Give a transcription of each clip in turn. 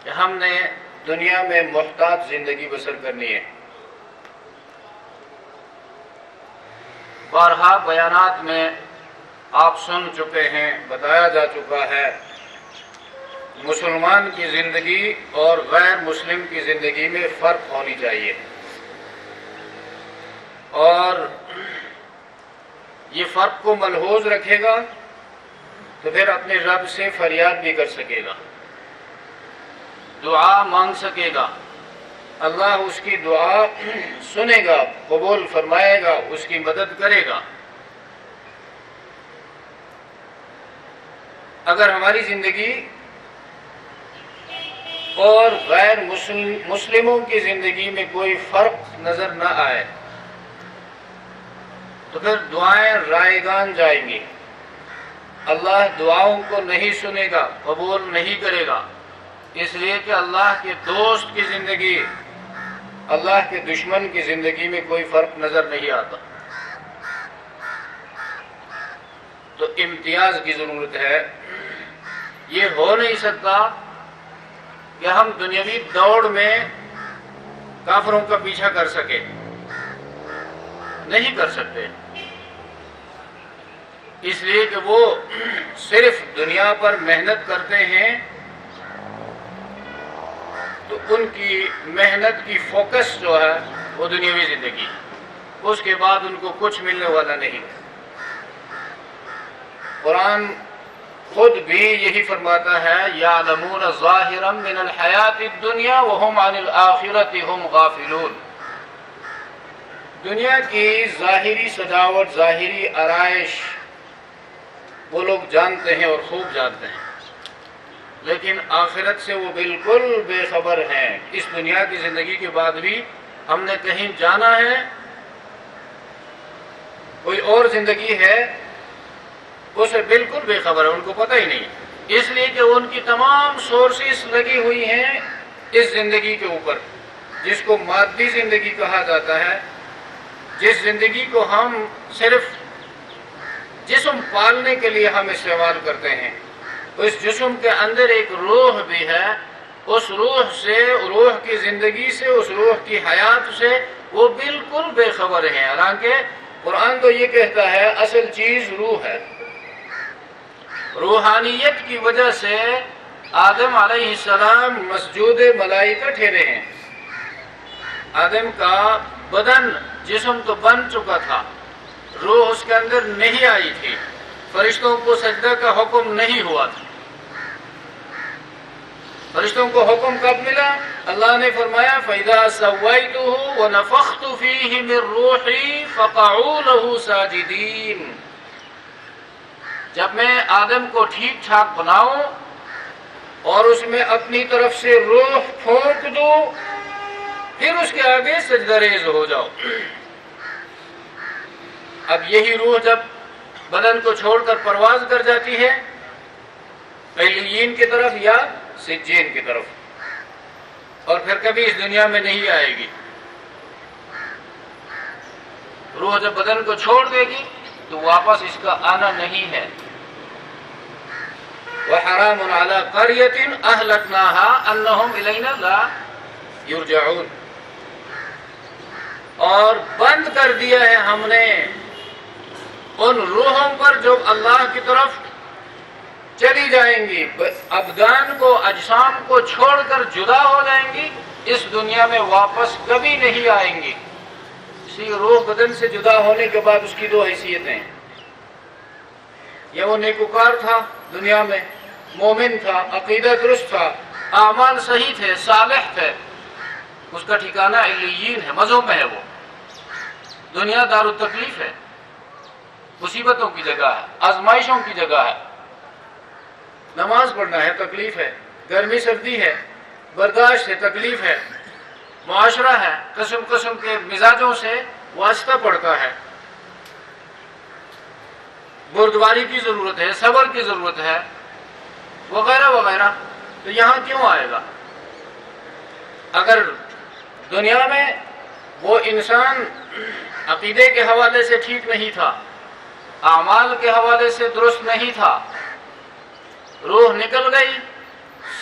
کہ ہم نے دنیا میں محتاط زندگی بسر کرنی ہے۔ بارہا بیانات میں آپ سن چکے ہیں، بتایا جا چکا ہے، مسلمان کی زندگی اور غیر مسلم کی زندگی میں فرق ہونی چاہیے، اور یہ فرق کو ملحوظ رکھے گا تو پھر اپنے رب سے فریاد بھی کر سکے گا، دعا مانگ سکے گا، اللہ اس کی دعا سنے گا، قبول فرمائے گا، اس کی مدد کرے گا۔ اگر ہماری زندگی اور غیر مسلموں کی زندگی میں کوئی فرق نظر نہ آئے تو پھر دعائیں رائگان جائیں گی، اللہ دعاؤں کو نہیں سنے گا، قبول نہیں کرے گا، اس لیے کہ اللہ کے دوست کی زندگی اللہ کے دشمن کی زندگی میں کوئی فرق نظر نہیں آتا۔ تو امتیاز کی ضرورت ہے۔ یہ ہو نہیں سکتا کہ ہم دنیاوی دوڑ میں کافروں کا پیچھا کر سکے، نہیں کر سکتے، اس لیے کہ وہ صرف دنیا پر محنت کرتے ہیں، تو ان کی محنت کی فوکس جو ہے وہ دنیاوی زندگی، اس کے بعد ان کو کچھ ملنے والا نہیں۔ قرآن خود بھی یہی فرماتا ہے، یعلمون ظاہرا من الحیات الدنیا وهم عن الآخرۃ هم غافلون۔ دنیا کی ظاہری سجاوٹ، ظاہری آرائش وہ لوگ جانتے ہیں اور خوب جانتے ہیں، لیکن آخرت سے وہ بالکل بے خبر ہیں۔ اس دنیا کی زندگی کے بعد بھی ہم نے کہیں جانا ہے، کوئی اور زندگی ہے، اسے بالکل بے خبر ہے، ان کو پتہ ہی نہیں، اس لیے کہ ان کی تمام سورسز لگی ہوئی ہیں اس زندگی کے اوپر، جس کو مادی زندگی کہا جاتا ہے، جس زندگی کو ہم صرف جسم پالنے کے لیے ہم استعمال کرتے ہیں۔ اس جسم کے اندر ایک روح بھی ہے، اس روح سے، روح کی زندگی سے، اس روح کی حیات سے وہ بالکل بے خبر ہیں، حالانکہ قرآن تو یہ کہتا ہے اصل چیز روح ہے۔ روحانیت کی وجہ سے آدم علیہ السلام مسجود ملائکہ ٹھہرے ہیں۔ آدم کا بدن، جسم تو بن چکا تھا، روح اس کے اندر نہیں آئی تھی، فرشتوں کو سجدہ کا حکم نہیں ہوا تھا۔ فرشتوں کو حکم کب ملا؟ اللہ نے فرمایا فَإِذَا سَوَّيْتُهُ وَنَفَخْتُ فِيهِ مِن رُّوحِي فَقَعُوا لَهُ سَاجِدِينَ۔ جب میں آدم کو ٹھیک ٹھاک بناؤں اور اس میں اپنی طرف سے روح پھونک دوں، پھر اس کے آگے سجدہ ریز ہو جاؤ۔ اب یہی روح جب بدن کو چھوڑ کر پرواز کر جاتی ہے علیین کی طرف یا سجین کی طرف، اور پھر کبھی اس دنیا میں نہیں آئے گی۔ روح جب بدن کو چھوڑ دے گی تو واپس اس کا آنا نہیں ہے۔ وَحَرَامٌ عَلَىٰ قَرْيَةٍ أَهْلَكْنَاهَا أَنَّهُمْ إِلَيْنَا لَا يُرْجَعُونَ۔ اور بند کر دیا ہے ہم نے ان روحوں پر جو اللہ کی طرف چلی جائیں گی، ابدان کو، اجسام کو چھوڑ کر جدا ہو جائیں گی، اس دنیا میں واپس کبھی نہیں آئیں گی۔ اسی روح بدن سے جدا ہونے کے بعد اس کی دو حیثیتیں ہیں، یہ وہ نیکوکار تھا، دنیا میں مومن تھا، عقیدہ درست تھا، اعمال صحیح تھے، صالح تھے، اس کا ٹھکانہ علیین ہے، مزوں میں ہے۔ وہ دنیا دار التکلیف ہے، مصیبتوں کی جگہ ہے، آزمائشوں کی جگہ ہے، نماز پڑھنا ہے تکلیف ہے، گرمی سردی ہے برداشت ہے، تکلیف ہے، معاشرہ ہے، قسم قسم کے مزاجوں سے واسطہ پڑتا ہے، بردباری کی ضرورت ہے، صبر کی ضرورت ہے، وغیرہ وغیرہ۔ تو یہاں کیوں آئے گا؟ اگر دنیا میں وہ انسان عقیدے کے حوالے سے ٹھیک نہیں تھا، اعمال کے حوالے سے درست نہیں تھا، روح نکل گئی،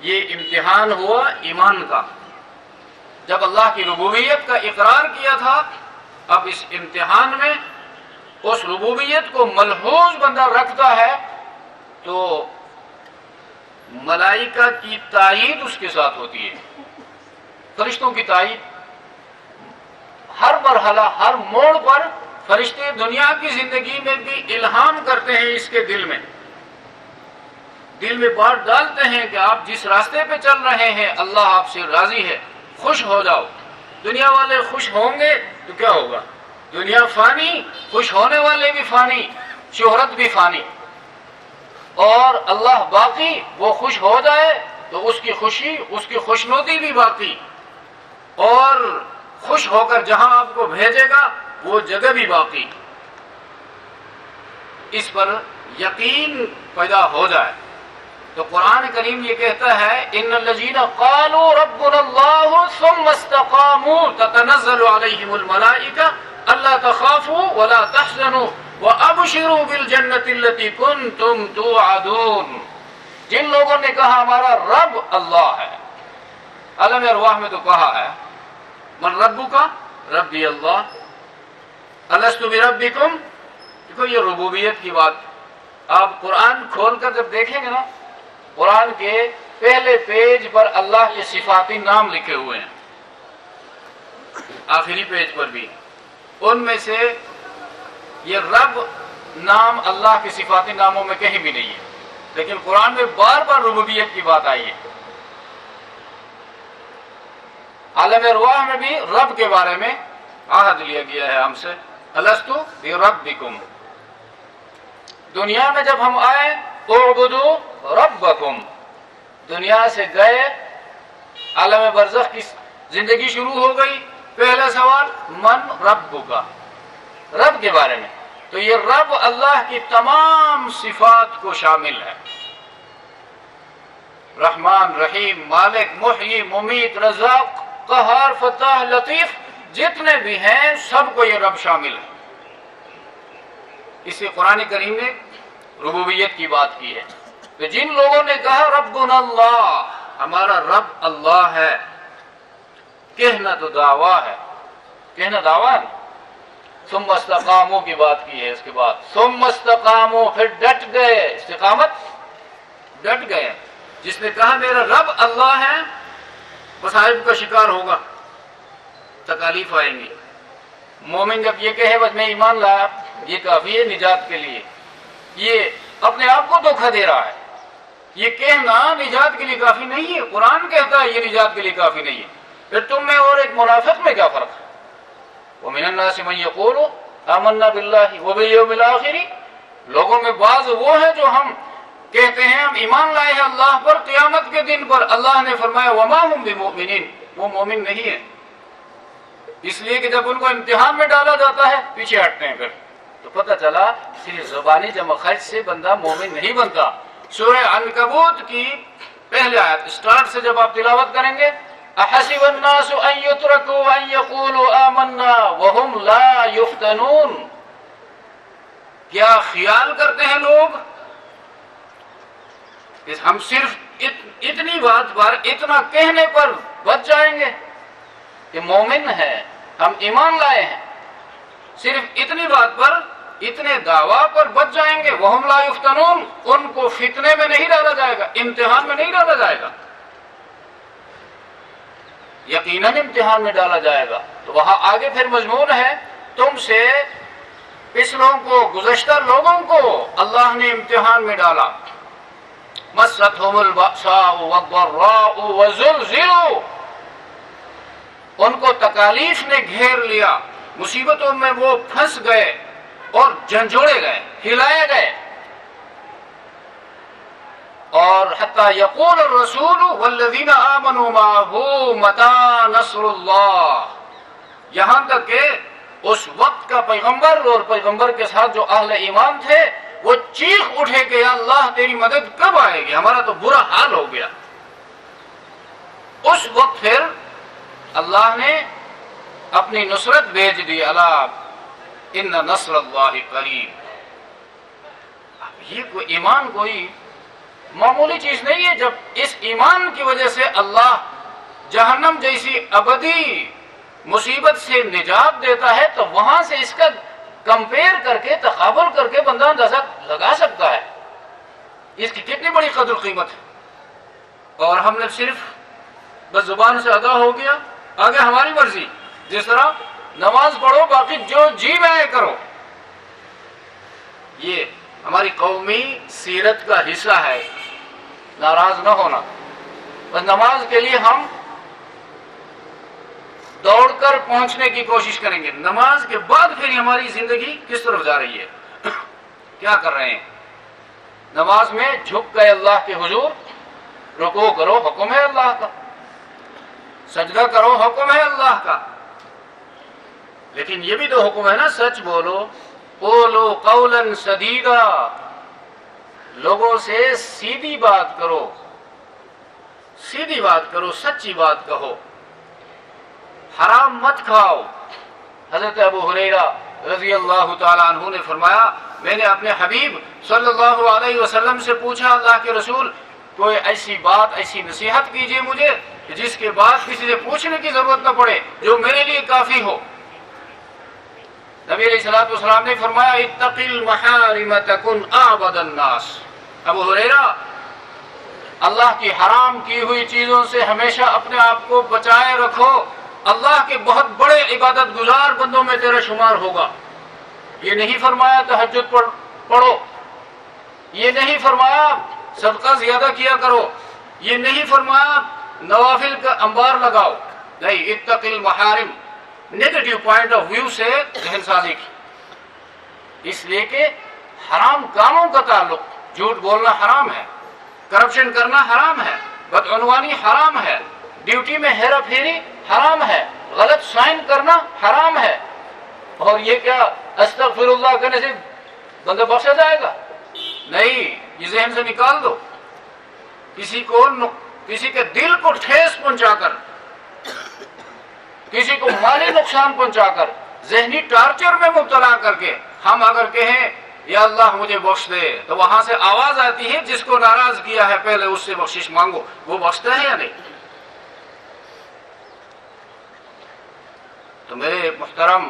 یہ امتحان ہوا ایمان کا. جب اللہ کی ربوبیت کا اقرار کیا تھا، اب اس امتحان میں اس ربوبیت کو ملحوظ بندہ رکھتا ہے تو ملائکہ کی تائید اس کے ساتھ ہوتی ہے، فرشتوں کی تائید. ہر مرحلہ، ہر موڑ پر فرشتے دنیا کی زندگی میں بھی الہام کرتے ہیں، اس کے دل میں بات ڈالتے ہیں کہ آپ جس راستے پہ چل رہے ہیں اللہ آپ سے راضی ہے، خوش ہو جاؤ. دنیا والے خوش ہوں گے تو کیا ہوگا؟ دنیا فانی، خوش ہونے والے بھی فانی، شہرت بھی فانی. اور اللہ باقی، وہ خوش ہو جائے تو اس کی خوشی، اس کی خوشنودی بھی باقی، اور خوش ہو کر جہاں آپ کو بھیجے گا وہ جگہ بھی باقی. اس پر یقین پیدا ہو جائے تو قرآن کریم یہ کہتا ہے ان الذین قالوا ربنا اللہ ثم استقاموا تتنزل علیہم الملائکہ الا تخافوا ولا تحزنوا وابشروا بالجنۃ التي کنتم توعدون. جن لوگوں نے کہا ہمارا رب اللہ ہے، عالم ارواح میں تو کہا ہے من ربک ربی اللہ الست بربکم. دیکھو یہ ربوبیت کی بات. آپ قرآن کھول کر جب دیکھیں گے نا، قرآن کے پہلے پیج پر اللہ کے صفاتی نام لکھے ہوئے ہیں، آخری پیج پر بھی. ان میں سے یہ رب نام اللہ کے صفاتی ناموں میں کہیں بھی نہیں ہے، لیکن قرآن میں بار بار ربوبیت کی بات آئی ہے. عالم ارواح میں بھی رب کے بارے میں عہد لیا گیا ہے ہم سے، الست بربکم. دنیا میں جب ہم آئے اعبدوا ربکم، دنیا سے گئے، عالم برزخ کی زندگی شروع ہو گئی. پہلا سوال من ربک، رب کے بارے میں. تو یہ رب اللہ کی تمام صفات کو شامل ہے، رحمان، رحیم، مالک، محیی، ممیت، رزاق، قہار، فتاح، لطیف، جتنے بھی ہیں سب کو یہ رب شامل ہے. اسی قرآن کریم نے ربوبیت کی بات کی ہے. تو جن لوگوں نے کہا ربنا اللہ، ہمارا رب اللہ ہے، کہنا تو دعویٰ ہے، کہنا دعویٰ ہے. ثم استقاموا کی بات کی ہے، اس کے بعد ثم استقاموا، پھر ڈٹ گئے. استقامت، ڈٹ گئے. جس نے کہا میرا رب اللہ ہے مصائب کا شکار ہوگا، تکالیف آئیں گی. مومن جب یہ کہے بس میں ایمان لایا یہ کافی ہے نجات کے لیے، یہ اپنے آپ کو دھوکہ دے رہا ہے. یہ کہنا نجات کے لیے کافی نہیں ہے. قرآن کہتا ہے یہ نجات کے لیے کافی نہیں ہے. پھر تم میں اور ایک منافق میں کیا فرق ہے؟ وَمِنَ النَّاسِ مَن يَقُولُ آمَنَّا بِاللَّهِ وَبِالْيَوْمِ الْآخِرِ. لوگوں میں بعض وہ ہیں جو ہم کہتے ہیں ہم ایمان لائے ہیں اللہ پر، قیامت کے دن پر. اللہ نے فرمایا وَمَا هُمْ بِمُؤْمِنِينَ، وہ مومن نہیں ہیں. اس لیے کہ جب ان کو امتحان میں ڈالا جاتا ہے پیچھے ہٹتے ہیں. پھر تو پتہ چلا صرف زبانی جمع خرچ سے بندہ مومن نہیں بنتا. سورہ عنکبوت کی پہلے آیت اسٹارٹ سے جب آپ تلاوت کریں گے احسب الناس ان يتركوا ان يقولوا آمنا وهم لا يفتنون. کیا خیال کرتے ہیں لوگ کہ ہم صرف اتنی بات پر، اتنا کہنے پر بچ جائیں گے کہ مومن ہے، ہم ایمان لائے ہیں، صرف اتنی بات پر، اتنے دعویٰ پر بچ جائیں گے. وَهُمْ لَا يُفْتَنُونَ، ان کو فتنے میں نہیں ڈالا جائے گا، امتحان میں نہیں ڈالا جائے گا. یقیناً امتحان میں ڈالا جائے گا. تو وہاں آگے پھر مضمون ہے تم سے پچھلوں کو، گزشتہ لوگوں کو اللہ نے امتحان میں ڈالا. مَسَّتْهُمُ الْبَأْسَاءُ وَالضَّرَّاءُ وَزُلْزِلُوا، ان کو تکالیف نے گھیر لیا، مصیبتوں میں وہ پھنس گئے اور جھنجھوڑے گئے، ہلائے گئے. اور حتیٰ یقول الرسول والذین آمنوا معه متی نصر اللہ، یہاں تک کہ اس وقت کا پیغمبر اور پیغمبر کے ساتھ جو اہل ایمان تھے وہ چیخ اٹھے کہ یا اللہ تیری مدد کب آئے گی، ہمارا تو برا حال ہو گیا. اس وقت پھر اللہ نے اپنی نصرت بھیج دی. الا ان نصر اللہ قریب. یہ کوئی ایمان کوئی معمولی چیز نہیں ہے. جب اس ایمان کی وجہ سے اللہ جہنم جیسی ابدی مصیبت سے نجات دیتا ہے تو وہاں سے اس کا کمپیئر کر کے تقابل کر کے بندہ اندازہ لگا سکتا ہے اس کی کتنی بڑی قدر قیمت ہے. اور ہم نے صرف بس زبان سے ادا ہو گیا, آگے ہماری مرضی, جس طرح نماز پڑھو باقی جو جی میں کرو. یہ ہماری قومی سیرت کا حصہ ہے, ناراض نہ ہونا. بس نماز کے لیے ہم دوڑ کر پہنچنے کی کوشش کریں گے. نماز کے بعد پھر ہماری زندگی کس طرف جا رہی ہے, کیا کر رہے ہیں. نماز میں جھک گئے اللہ کے حضور, رکوع کرو حکم ہے اللہ کا, سجدہ کرو حکم ہے اللہ کا, لیکن یہ بھی تو حکم ہے نا سچ بولو, قولو قولا سدیدا, لوگوں سے سیدھی بات کرو, سیدھی بات کرو, سچی بات کہو, حرام مت کھاؤ. حضرت ابو ہریرہ رضی اللہ تعالیٰ عنہ نے فرمایا میں نے اپنے حبیب صلی اللہ علیہ وسلم سے پوچھا اللہ کے رسول کوئی ایسی بات, ایسی نصیحت کیجئے مجھے جس کے بعد کسی سے پوچھنے کی ضرورت نہ پڑے, جو میرے لیے کافی ہو. نبی علیہ الصلوۃ والسلام نے فرمایا اتق المحارم تکن اعبد الناس. ابو ہریرہ اللہ کی حرام کی ہوئی چیزوں سے ہمیشہ اپنے آپ کو بچائے رکھو, اللہ کے بہت بڑے عبادت گزار بندوں میں تیرا شمار ہوگا. یہ نہیں فرمایا تہجد پڑھو, یہ نہیں فرمایا صدقہ زیادہ کیا کرو, یہ نہیں فرمایا نوافل کا انبار لگاؤ, نہیں. اتق المحارم نیگیٹو پوائنٹ آف ویو سے ذہن سازی کی, اس لیے کہ حرام کاموں کا تعلق, جھوٹ بولنا حرام ہے, کرپشن کرنا حرام ہے, بدعنوانی حرام ہے, ڈیوٹی میں ہیرا پھیری حرام ہے, غلط سائن کرنا حرام ہے. اور یہ کیا استغفر اللہ کرنے سے بندہ بخشا جائے گا؟ نہیں, یہ ذہن سے نکال دو. کسی کے دل کو ٹھیس پہنچا کر, کسی کو مالی نقصان پہنچا کر, ذہنی ٹارچر میں مبتلا کر کے ہم اگر کہیں یا اللہ مجھے بخش دے, تو وہاں سے آواز آتی ہے جس کو ناراض کیا ہے پہلے اس سے بخشش مانگو. وہ بخشتا ہے یا نہیں؟ تو میرے محترم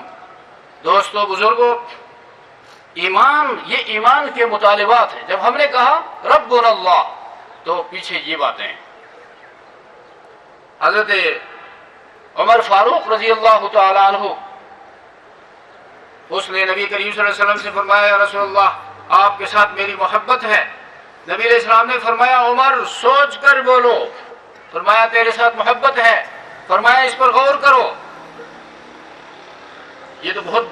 دوستو بزرگوں, ایمان, یہ ایمان کے مطالبات ہیں. جب ہم نے کہا ربنا اللہ تو پیچھے یہ باتیں ہیں. حضرت عمر فاروق رضی اللہ تعالی عنہ, اس نے نبی کریم صلی اللہ علیہ وسلم سے فرمایا یا رسول اللہ آپ کے ساتھ میری محبت ہے. نبی علیہ السلام نے فرمایا عمر سوچ کر بولو. فرمایا تیرے ساتھ محبت ہے. فرمایا اس پر غور کرو. یہ تو بہت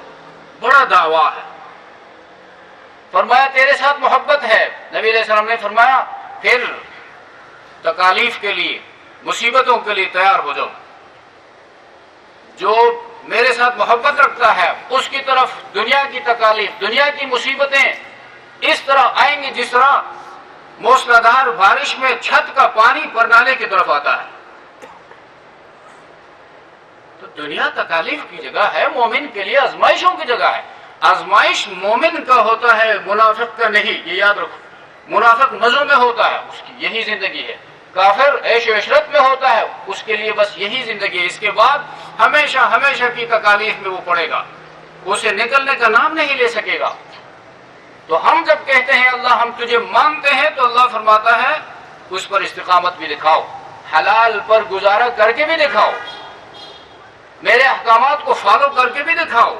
بڑا دعویٰ ہے. فرمایا تیرے ساتھ محبت ہے. نبی علیہ السلام نے فرمایا پھر تکالیف کے لیے, مصیبتوں کے لیے تیار ہو جاؤ. جو میرے ساتھ محبت رکھتا ہے اس کی طرف دنیا کی تکالیف, دنیا کی مصیبتیں اس طرح آئیں گی جس طرح موسلادھار بارش میں چھت کا پانی پرنالے کی طرف آتا ہے. تو دنیا تکالیف کی جگہ ہے, مومن کے لیے آزمائشوں کی جگہ ہے. آزمائش مومن کا ہوتا ہے, منافق کا نہیں, یہ یاد رکھو. منافق مزوں میں ہوتا ہے, اس کی یہی زندگی ہے. کافر عیش و عشرت میں ہوتا ہے, اس کے لیے بس یہی زندگی ہے. اس کے بعد ہمیشہ ہمیشہ کی تکالیف میں وہ پڑے گا, اسے نکلنے کا نام نہیں لے سکے گا. تو ہم جب کہتے ہیں اللہ ہم تجھے مانتے ہیں, تو اللہ فرماتا ہے اس پر استقامت بھی دکھاؤ, حلال پر گزارا کر کے بھی دکھاؤ, میرے احکامات کو فالو کر کے بھی دکھاؤ,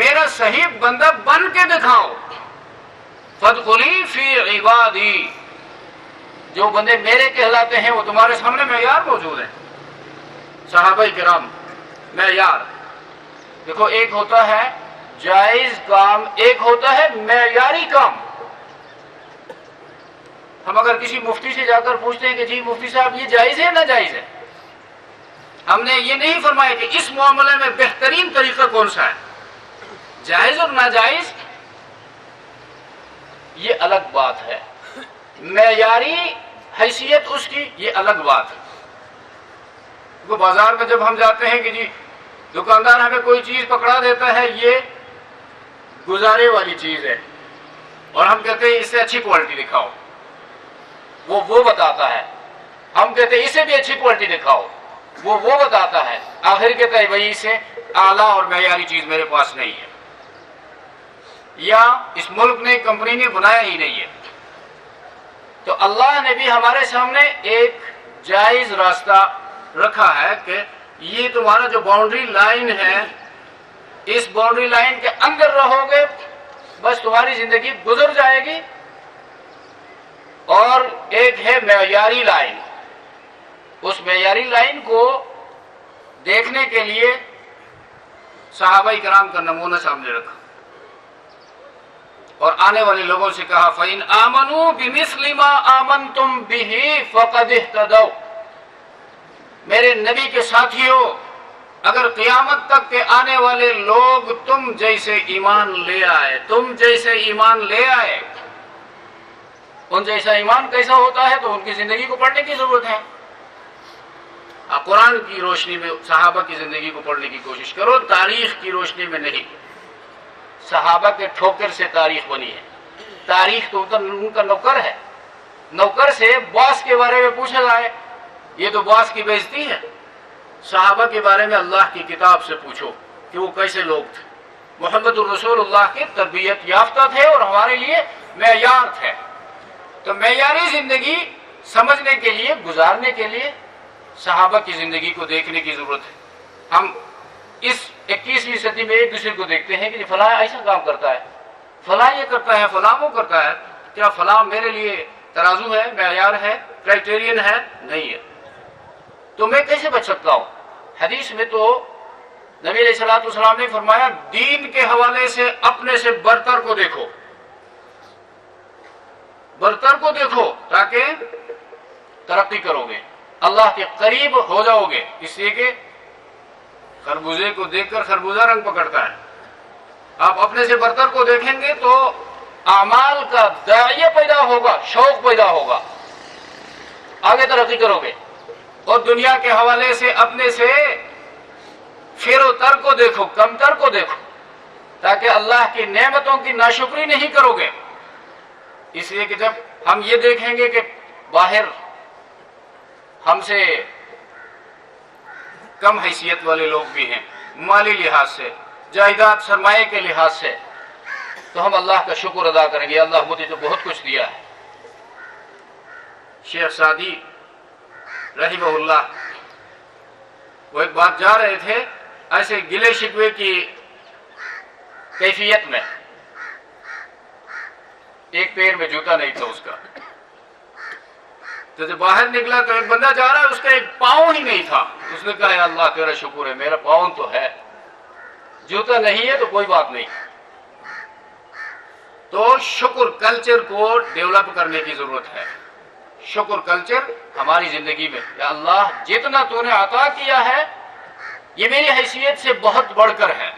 میرا صحیح بندہ بن کے دکھاؤ. فادخلی فی عبادی, جو بندے میرے کہلاتے ہیں وہ تمہارے سامنے معیار موجود ہیں. صحابہ کرام معیار دیکھو, ایک ہوتا ہے جائز کام, ایک ہوتا ہے معیاری کام. ہم اگر کسی مفتی سے جا کر پوچھتے ہیں کہ جی مفتی صاحب یہ جائز ہے نہ جائز ہے, ہم نے یہ نہیں فرمایا کہ اس معاملے میں بہترین طریقہ کون سا ہے. جائز اور ناجائز یہ الگ بات ہے, معیاری حیثیت اس کی یہ الگ بات ہے. تو بازار میں جب ہم جاتے ہیں کہ جی دکاندار ہمیں کوئی چیز پکڑا دیتا ہے یہ گزارے والی چیز ہے, اور ہم کہتے ہیں اس سے اچھی کوالٹی دکھاؤ, وہ بتاتا ہے. ہم کہتے ہیں اسے بھی اچھی کوالٹی دکھاؤ, وہ بتاتا ہے. آخر کہتا ہے بھائی اسے اعلیٰ اور معیاری چیز میرے پاس نہیں ہے, یا اس ملک نے کمپنی نے بنایا ہی نہیں ہے. تو اللہ نے بھی ہمارے سامنے ایک جائز راستہ رکھا ہے کہ یہ تمہارا جو باؤنڈری لائن ہے, اس باؤنڈری لائن کے اندر رہو گے بس تمہاری زندگی گزر جائے گی. اور ایک ہے معیاری لائن, اس معیاری لائن کو دیکھنے کے لیے صحابہ کرام کا نمونہ سامنے رکھا اور آنے والے لوگوں سے کہا فَإِنْ آمَنُوا بِمِثْلِ مَا آمَنْتُمْ بِهِ فَقَدِ اهْتَدَوْا. میرے نبی کے ساتھیوں, اگر قیامت تک کے آنے والے لوگ تم جیسے ایمان لے آئے, تم جیسے ایمان لے آئے, ان جیسا ایمان کیسا ہوتا ہے تو ان کی زندگی کو پڑھنے کی ضرورت ہے. قرآن کی روشنی میں صحابہ کی زندگی کو پڑھنے کی کوشش کرو, تاریخ کی روشنی میں نہیں. صحابہ کے ٹھوکر سے تاریخ بنی ہے, تاریخ تو ان کا نوکر ہے. نوکر سے باس کے بارے میں پوچھا جائے یہ تو باس کی بےعزتی ہے. صحابہ کے بارے میں اللہ کی کتاب سے پوچھو کہ وہ کیسے لوگ تھے. محمد الرسول اللہ کی تربیت یافتہ تھے اور ہمارے لیے معیار تھے. تو معیاری زندگی سمجھنے کے لیے, گزارنے کے لیے صحابہ کی زندگی کو دیکھنے کی ضرورت ہے. ہم اس 21ویں صدی میں ایک دوسرے کو دیکھتے ہیں کہ فلاں ایسا کام کرتا ہے, فلاں یہ کرتا ہے, فلاں وہ کرتا ہے. کیا فلاں میرے لیے ترازو ہے, معیار ہے, کرائٹیرین ہے؟ نہیں ہے. تو میں کیسے بچ سکتا ہوں؟ حدیث میں تو نبی علیہ الصلوۃ والسلام نے فرمایا دین کے حوالے سے اپنے سے برتر کو دیکھو, برتر کو دیکھو تاکہ ترقی کرو گے, اللہ کے قریب ہو جاؤ گے. اس لیے کہ خربوزے کو دیکھ کر خربوزہ رنگ پکڑتا ہے. آپ اپنے سے برتر کو دیکھیں گے تو اعمال کا داعیہ پیدا ہوگا, شوق پیدا ہوگا, آگے ترقی کرو گے. اور دنیا کے حوالے سے اپنے سے فیر و تر کو دیکھو, کم تر کو دیکھو, تاکہ اللہ کی نعمتوں کی ناشکری نہیں کرو گے. اس لیے کہ جب ہم یہ دیکھیں گے کہ باہر ہم سے کم حیثیت والے لوگ بھی ہیں, مالی لحاظ سے, جائیداد سرمایہ کے لحاظ سے, تو ہم اللہ کا شکر ادا کریں گے, اللہ مجھے تو بہت کچھ دیا ہے. شیخ سعدی رحمہ اللہ وہ ایک بات جا رہے تھے ایسے گلے شکوے کی کیفیت میں, ایک پیر میں جوتا نہیں تھا اس کا, تو جب باہر نکلا تو ایک بندہ جا رہا ہے, اس کا ایک پاؤں ہی نہیں تھا. اس نے کہا اللہ تیرا شکر ہے, میرا پاؤں تو ہے, جوتا نہیں ہے تو کوئی بات نہیں. تو شکر کلچر کو ڈیولپ کرنے کی ضرورت ہے. شکر کلچر ہماری زندگی میں, یا اللہ جتنا تو نے عطا کیا ہے یہ میری حیثیت سے بہت بڑھ کر ہے,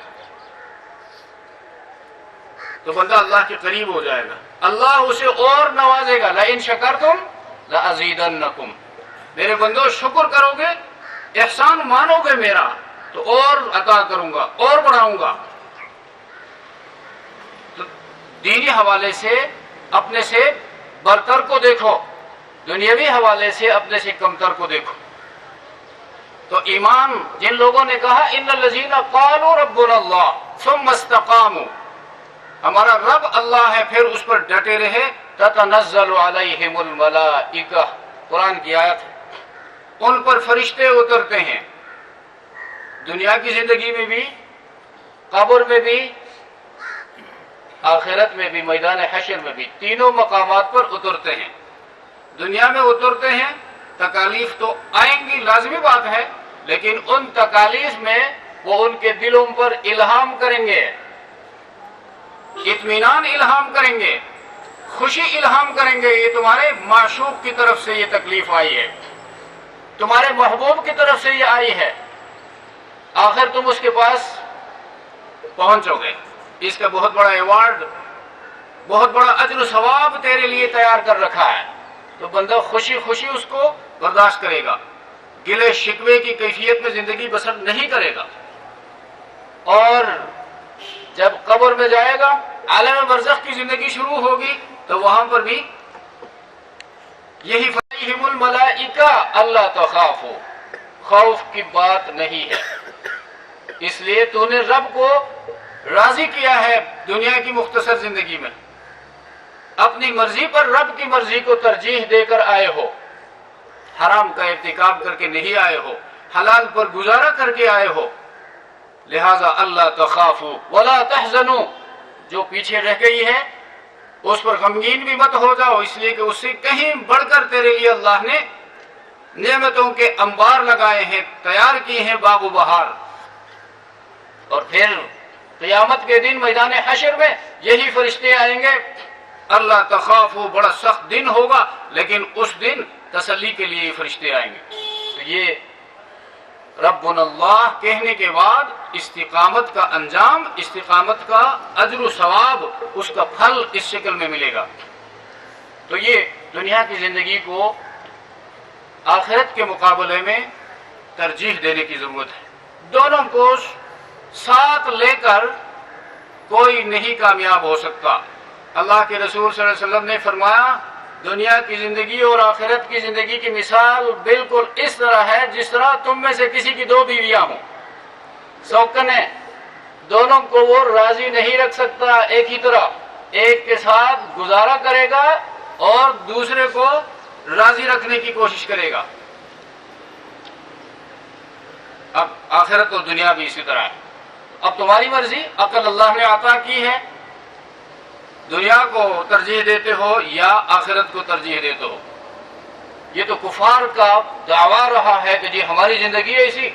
تو بندہ اللہ کے قریب ہو جائے گا, اللہ اسے اور نوازے گا. لئن شکرتم لأزیدنکم, میرے بندو شکر کرو گے, احسان مانو گے میرا تو اور عطا کروں گا, اور بڑھاؤں گا. تو دینی حوالے سے اپنے سے برتر کو دیکھو, دنیاوی حوالے سے اپنے سے کمتر کو دیکھو. تو ایمان جن لوگوں نے کہا ان الذین قالوا ربنا اللہ ثم استقاموا, ہمارا رب اللہ ہے, پھر اس پر ڈٹے رہے, تتنزل علیہم الملائکہ, قرآن کی آیت ہے, ان پر فرشتے اترتے ہیں. دنیا کی زندگی میں بھی, قبر میں بھی, آخرت میں بھی, میدان حشر میں بھی, تینوں مقامات پر اترتے ہیں. دنیا میں اترتے ہیں, تکالیف تو آئیں گی, لازمی بات ہے, لیکن ان تکالیف میں وہ ان کے دلوں پر الہام کریں گے, اطمینان الہام کریں گے, خوشی الہام کریں گے. یہ تمہارے معشوق کی طرف سے یہ تکلیف آئی ہے, تمہارے محبوب کی طرف سے یہ آئی ہے, آخر تم اس کے پاس پہنچو گے. اس کا بہت بڑا ایوارڈ, بہت بڑا اجر و ثواب تیرے لیے تیار کر رکھا ہے. تو بندہ خوشی خوشی اس کو برداشت کرے گا, گلے شکوے کی کیفیت میں زندگی بسر نہیں کرے گا. اور جب قبر میں جائے گا, عالم برزخ کی زندگی شروع ہوگی, تو وہاں پر بھی یہی فیہم الملائکہ اللہ تخافو، خوف کی بات نہیں ہے، اس لیے تو نے رب کو راضی کیا ہے دنیا کی مختصر زندگی میں، اپنی مرضی پر رب کی مرضی کو ترجیح دے کر آئے ہو، حرام کا ارتکاب کر کے نہیں آئے ہو، حلال پر گزارا کر کے آئے ہو، لہذا اللہ تخافو ولا تحزنوا، جو پیچھے رہ گئی ہے اس پر غمگین بھی مت ہو جاؤ، اس لیے کہ اس سے کہیں بڑھ کر تیرے لیے اللہ نے نعمتوں کے انبار لگائے ہیں، تیار کیے ہیں باغ و بہار۔ اور پھر قیامت کے دن میدان حشر میں یہی فرشتے آئیں گے، اللہ تخافو، بڑا سخت دن ہوگا لیکن اس دن تسلی کے لیے یہ فرشتے آئیں گے۔ تو یہ ربنا اللہ کہنے کے بعد استقامت کا انجام، استقامت کا اجر و ثواب، اس کا پھل اس شکل میں ملے گا۔ تو یہ دنیا کی زندگی کو آخرت کے مقابلے میں ترجیح دینے کی ضرورت ہے، دونوں کو ساتھ لے کر کوئی نہیں کامیاب ہو سکتا۔ اللہ کے رسول صلی اللہ علیہ وسلم نے فرمایا دنیا کی زندگی اور آخرت کی زندگی کی مثال بالکل اس طرح ہے جس طرح تم میں سے کسی کی دو بیویاں ہوں، سوکن ہے، دونوں کو وہ راضی نہیں رکھ سکتا ایک ہی طرح، ایک کے ساتھ گزارا کرے گا اور دوسرے کو راضی رکھنے کی کوشش کرے گا۔ اب آخرت اور دنیا بھی اسی طرح ہے، اب تمہاری مرضی، عقل اللہ نے عطا کی ہے، دنیا کو ترجیح دیتے ہو یا آخرت کو ترجیح دیتے ہو۔ یہ تو کفار کا دعویٰ رہا ہے کہ جی ہماری زندگی ایسی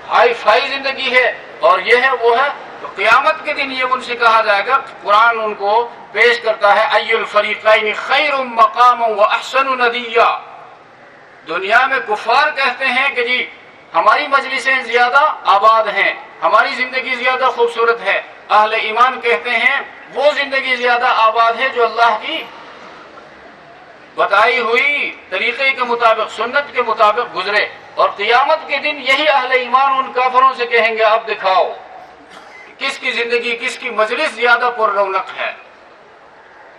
ہائی فائی زندگی ہے اور یہ ہے وہ ہے، تو قیامت کے دن یہ ان سے کہا جائے گا، قرآن ان کو پیش کرتا ہے ای الفریقین خیر مقاما واحسن ندیا۔ دنیا میں کفار کہتے ہیں کہ جی ہماری مجلسیں زیادہ آباد ہیں، ہماری زندگی زیادہ خوبصورت ہے، اہل ایمان کہتے ہیں وہ زندگی زیادہ آباد ہے جو اللہ کی بتائی ہوئی طریقے کے مطابق، سنت کے مطابق گزرے۔ اور قیامت کے دن یہی اہل ایمان ان کافروں سے کہیں گے اب دکھاؤ کس کی زندگی، کس کی مجلس زیادہ پر رونق ہے۔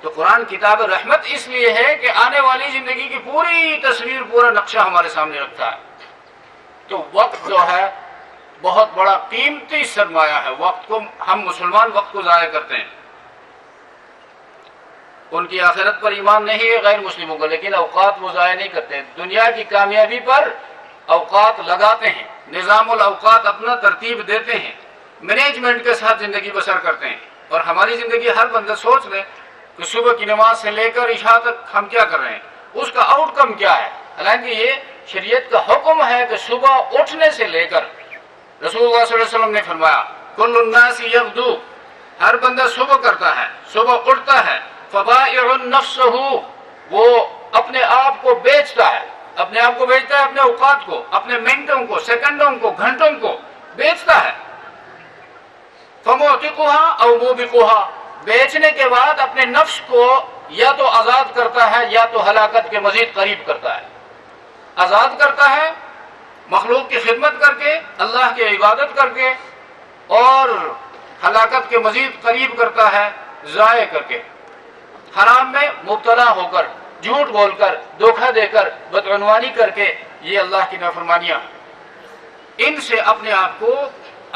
تو قرآن کتاب رحمت اس لیے ہے کہ آنے والی زندگی کی پوری تصویر، پورا نقشہ ہمارے سامنے رکھتا ہے۔ تو وقت جو ہے بہت بڑا قیمتی سرمایہ ہے، وقت کو ہم مسلمان وقت کو ضائع کرتے ہیں، ان کی آخرت پر ایمان نہیں ہے غیر مسلموں کو، لیکن اوقات وہ ضائع نہیں کرتے، دنیا کی کامیابی پر اوقات لگاتے ہیں، نظام الاوقات اپنا ترتیب دیتے ہیں، مینجمنٹ کے ساتھ زندگی بسر کرتے ہیں۔ اور ہماری زندگی ہر بندہ سوچ لے کہ صبح کی نماز سے لے کر عشاء تک ہم کیا کر رہے ہیں، اس کا آؤٹ کم کیا ہے۔ حالانکہ یہ شریعت کا حکم ہے کہ صبح اٹھنے سے لے کر، رسول اللہ صلی اللہ علیہ وسلم نے فرمایا کل الناس یغدو، ہر بندہ صبح کرتا ہے، صبح اٹھتا ہے، فبائع نفسہ، وہ اپنے آپ کو بیچتا ہے، اپنے آپ کو بیچتا ہے، اپنے اوقات کو، اپنے منٹوں کو، سیکنڈوں کو، گھنٹوں کو بیچتا ہے، فموتقها او موبقها، بیچنے کے بعد اپنے نفس کو یا تو آزاد کرتا ہے یا تو ہلاکت کے مزید قریب کرتا ہے۔ آزاد کرتا ہے مخلوق کی خدمت کر کے، اللہ کی عبادت کر کے، اور ہلاکت کے مزید قریب کرتا ہے ضائع کر کے، حرام میں مبتلا ہو کر، جھوٹ بول کر، دھوکہ دے کر، بدعنوانی کر کے، یہ اللہ کی نافرمانیاں، ان سے اپنے آپ کو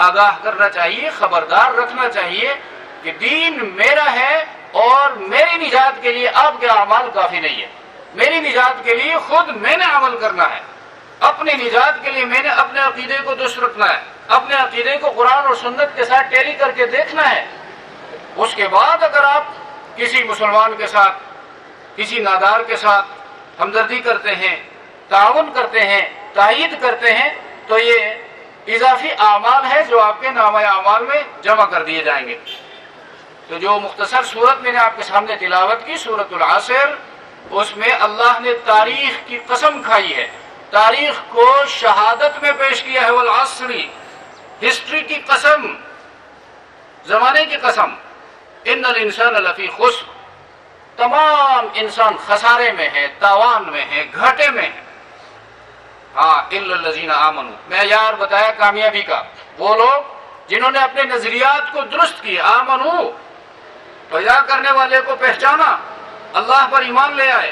آگاہ کرنا چاہیے، خبردار رکھنا چاہیے کہ دین میرا ہے اور میری نجات کے لیے آپ کے اعمال کافی نہیں ہے، میری نجات کے لیے خود میں نے عمل کرنا ہے، اپنی نجات کے لیے میں نے اپنے عقیدے کو درست رکھنا ہے، اپنے عقیدے کو قرآن اور سنت کے ساتھ ٹیلی کر کے دیکھنا ہے۔ اس کے بعد اگر آپ کسی مسلمان کے ساتھ، کسی نادار کے ساتھ ہمدردی کرتے ہیں، تعاون کرتے ہیں، تائید کرتے ہیں، تو یہ اضافی اعمال ہے جو آپ کے نامہ اعمال میں جمع کر دیے جائیں گے۔ تو جو مختصر صورت میں نے آپ کے سامنے تلاوت کی، سورۃ العصر، اس میں اللہ نے تاریخ کی قسم کھائی ہے، تاریخ کو شہادت میں پیش کیا ہے، والعصر، ہسٹری کی قسم، زمانے کی قسم، ان الانسان لفی خسر، تمام انسان خسارے میں ہے، تاوان میں ہے، گھاٹے میں ہے۔ ہاں الا الذین آمنوا، معیار بتایا کامیابی کا، وہ لوگ جنہوں نے اپنے نظریات کو درست کیا، آمنوا، پیدا کرنے والے کو پہچانا، اللہ پر ایمان لے آئے،